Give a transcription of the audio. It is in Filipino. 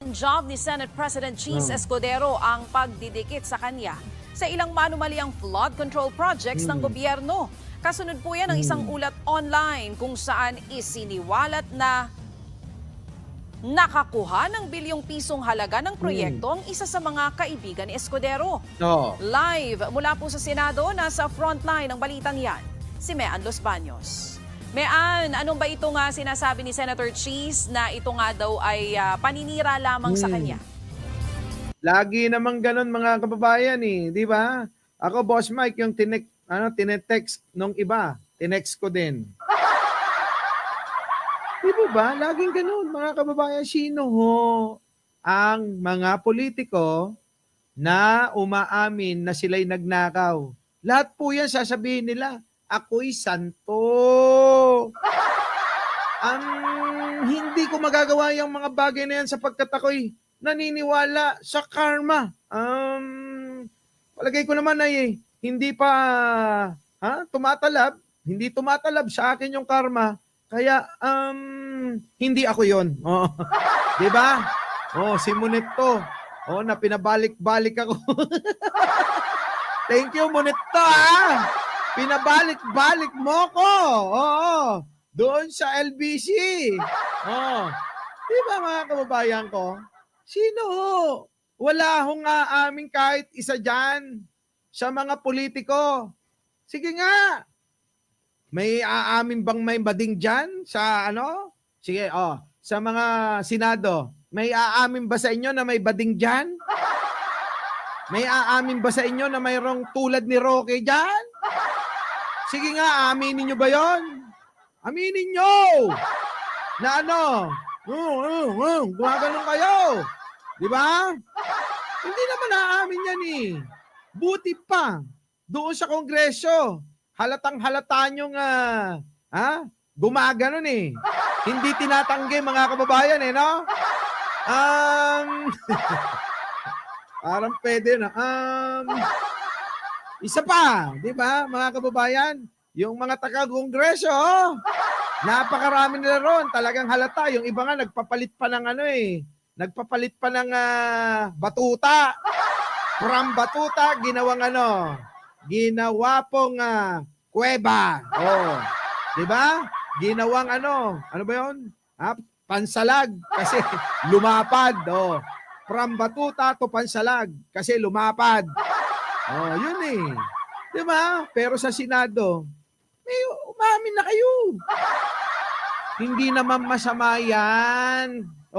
Job ni Senate President Cheese Escudero ang pagdidikit sa kanya sa ilang manumaliang flood control projects ng gobyerno. Kasunod po yan ng isang ulat online kung saan isiniwalat na nakakuha ng bilyong pisong halaga ng proyekto ang isa sa mga kaibigan ni Escudero. Live mula po sa Senado, nasa frontline ng balitang yan, si Mean Los Baños. Mean, anong ba ito nga sinasabi ni Senator Cheese na ito nga daw ay paninira lamang sa kanya? Lagi naman ganun mga kababayan di ba? Ako, Boss Mike, yung tinetext nung iba, tinext ko din. Di ba? Laging ganun mga kababayan. Sino ho ang mga politiko na umaamin na sila'y nagnakaw? Lahat po yan sasabihin nila, ako'y santo. Hindi ko magagawa yung mga bagay na yan sapagkat ako'y naniniwala sa karma. Palagay ko naman ay hindi pa hindi tumatalab sa akin yung karma. Kaya hindi ako yon. Di ba? Si Monito. Na pinabalik-balik ako. Thank you, Monito, Pinabalik-balik mo ko. Doon sa LBC. Di ba mga kababayan ko? Sino ho? Wala hong aamin kahit isa dyan sa mga politiko. Sige nga. May aamin bang may bading dyan sa Sige, sa mga Senado. May aamin ba sa inyo na may bading dyan? May aamin ba sa inyo na mayroong tulad ni Roque dyan? Sige nga, aminin nyo ba yon? Aminin nyo! Na gumaganon kayo. Di ba? Hindi naman aamin yan Buti pa, doon sa Kongreso, halatang-halata nyong gumaganon Hindi tinatanggi mga kababayan no? Parang pwede na. Isa pa, di ba mga kababayan? Yung mga taga-Kongreso, napakarami nila ron. Talagang halata. Yung iba nga nagpapalit pa ng nagpapalit pa ng batuta. From batuta, ginawang ginawa pong kuweba. Di ba? Ginawang ano ba yun? Pansalag kasi lumapad. From batuta to pansalag kasi lumapad. Yun Di ba? Pero sa Senado, may umamin na kayo. Hindi naman masama yan.